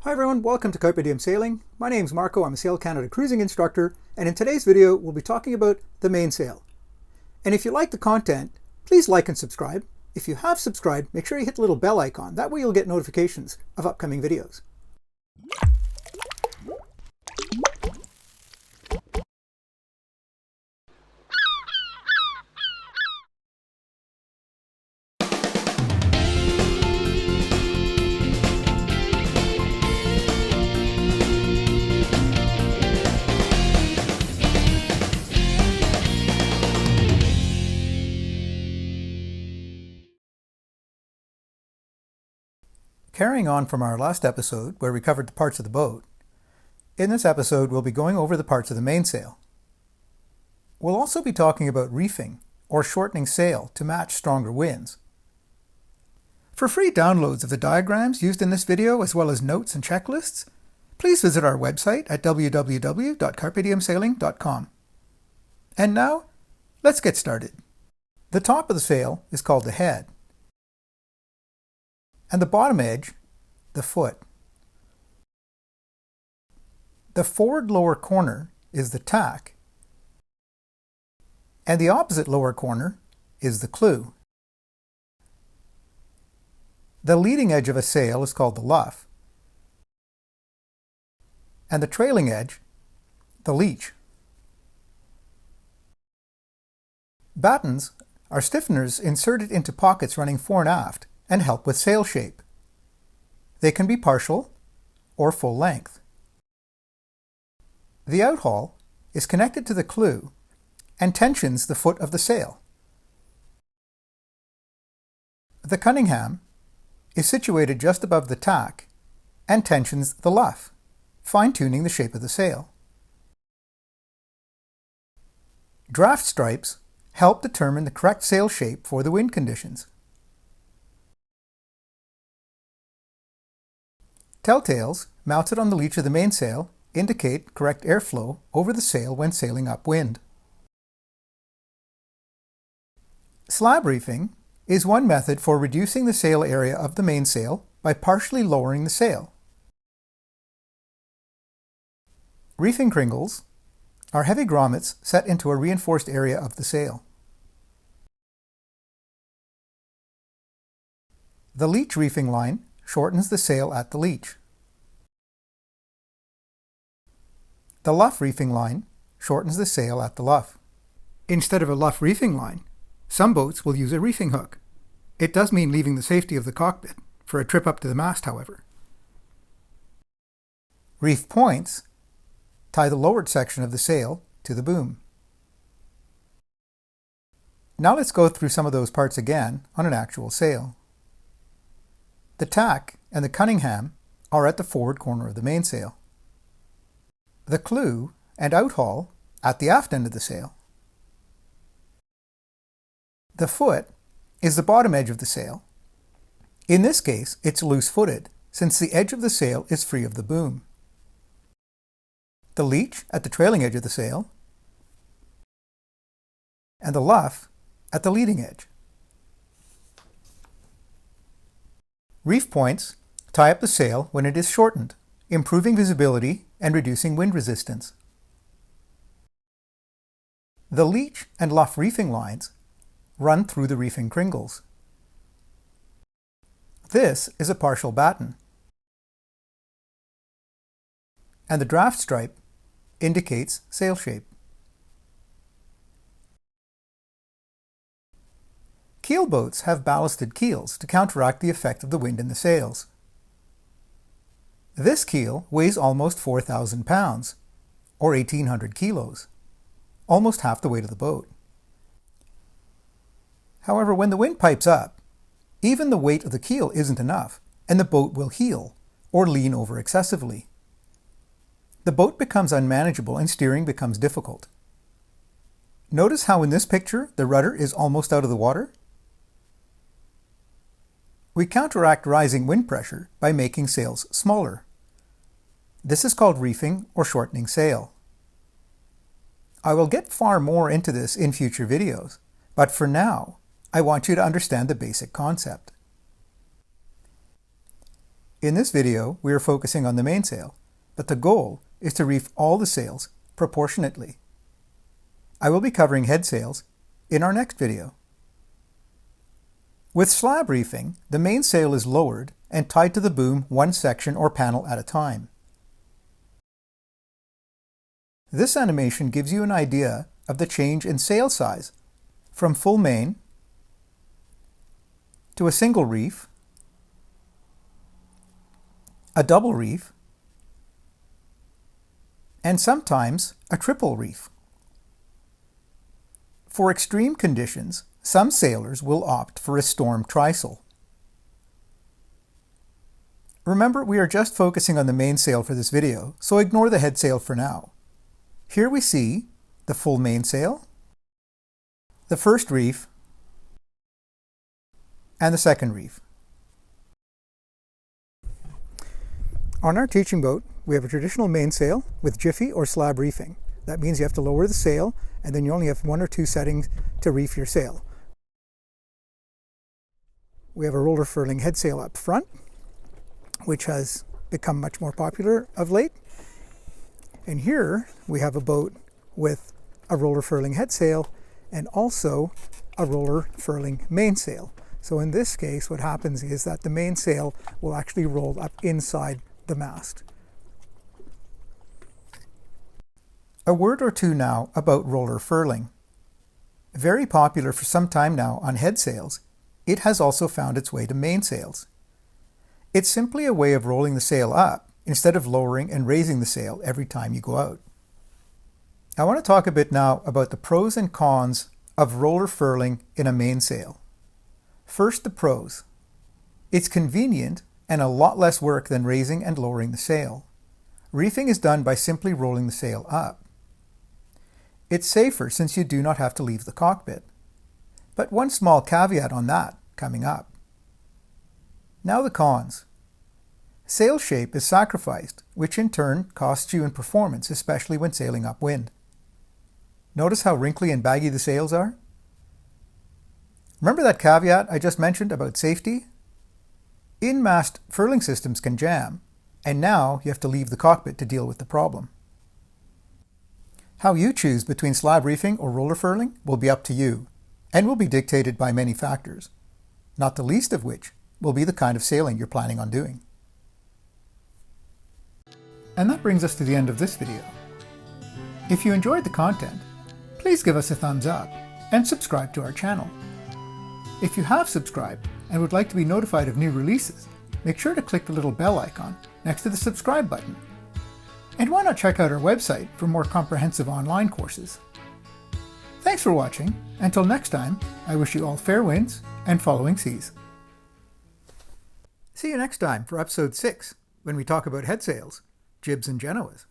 Hi everyone, welcome to Carpe Diem Sailing. My name's Marco, I'm a Sail Canada cruising instructor, and in today's video we'll be talking about the mainsail. And if you like the content, please like and subscribe. If you have subscribed, make sure you hit the little bell icon, that way you'll get notifications of upcoming videos. Carrying on from our last episode, where we covered the parts of the boat, in this episode we'll be going over the parts of the mainsail. We'll also be talking about reefing, or shortening sail to match stronger winds. For free downloads of the diagrams used in this video, as well as notes and checklists, please visit our website at www.carpediemsailing.com. And now, let's get started. The top of the sail is called the head, and the bottom edge, the foot. The forward lower corner is the tack, and the opposite lower corner is the clew. The leading edge of a sail is called the luff, and the trailing edge, the leech. Battens are stiffeners inserted into pockets running fore and aft and help with sail shape. They can be partial or full length. The outhaul is connected to the clew and tensions the foot of the sail. The cunningham is situated just above the tack and tensions the luff, fine-tuning the shape of the sail. Draft stripes help determine the correct sail shape for the wind conditions. Telltales, mounted on the leech of the mainsail, indicate correct airflow over the sail when sailing upwind. Slab reefing is one method for reducing the sail area of the mainsail by partially lowering the sail. Reefing cringles are heavy grommets set into a reinforced area of the sail. The leech reefing line shortens the sail at the leech. The luff reefing line shortens the sail at the luff. Instead of a luff reefing line, some boats will use a reefing hook. It does mean leaving the safety of the cockpit for a trip up to the mast, however. Reef points tie the lowered section of the sail to the boom. Now let's go through some of those parts again on an actual sail. The tack and the cunningham are at the forward corner of the mainsail. The clew and outhaul at the aft end of the sail. The foot is the bottom edge of the sail. In this case, it's loose-footed, since the edge of the sail is free of the boom. The leech at the trailing edge of the sail, and the luff at the leading edge. Reef points tie up the sail when it is shortened, improving visibility and reducing wind resistance. The leech and luff reefing lines run through the reefing cringles. This is a partial batten, and the draft stripe indicates sail shape. Keel boats have ballasted keels to counteract the effect of the wind in the sails. This keel weighs almost 4,000 pounds, or 1,800 kilos, almost half the weight of the boat. However, when the wind pipes up, even the weight of the keel isn't enough, and the boat will heel, or lean over excessively. The boat becomes unmanageable and steering becomes difficult. Notice how in this picture the rudder is almost out of the water? We counteract rising wind pressure by making sails smaller. This is called reefing or shortening sail. I will get far more into this in future videos, but for now, I want you to understand the basic concept. In this video, we are focusing on the mainsail, but the goal is to reef all the sails proportionately. I will be covering head sails in our next video. With slab reefing, the mainsail is lowered and tied to the boom one section or panel at a time. This animation gives you an idea of the change in sail size from full main to a single reef, a double reef, and sometimes a triple reef. For extreme conditions, some sailors will opt for a storm trysail. Remember, we are just focusing on the mainsail for this video, so ignore the head sail for now. Here we see the full mainsail, the first reef, and the second reef. On our teaching boat, we have a traditional mainsail with jiffy or slab reefing. That means you have to lower the sail, and then you only have one or two settings to reef your sail. We have a roller furling head sail up front, which has become much more popular of late. And here we have a boat with a roller furling head sail and also a roller furling mainsail. So in this case, what happens is that the mainsail will actually roll up inside the mast. A word or two now about roller furling. Very popular for some time now on head sails, it has also found its way to mainsails. It's simply a way of rolling the sail up instead of lowering and raising the sail every time you go out. I want to talk a bit now about the pros and cons of roller furling in a mainsail. First, the pros. It's convenient and a lot less work than raising and lowering the sail. Reefing is done by simply rolling the sail up. It's safer since you do not have to leave the cockpit. But one small caveat on that coming up. Now the cons. Sail shape is sacrificed, which in turn costs you in performance, especially when sailing upwind. Notice how wrinkly and baggy the sails are? Remember that caveat I just mentioned about safety? In-mast furling systems can jam, and now you have to leave the cockpit to deal with the problem. How you choose between slab reefing or roller furling will be up to you, and will be dictated by many factors, not the least of which will be the kind of sailing you're planning on doing. And that brings us to the end of this video. If you enjoyed the content, please give us a thumbs up and subscribe to our channel. If you have subscribed and would like to be notified of new releases, make sure to click the little bell icon next to the subscribe button. And why not check out our website for more comprehensive online courses? Thanks for watching. Until next time, I wish you all fair winds and following seas. See you next time for episode 6, when we talk about head sails, jibs and genoas.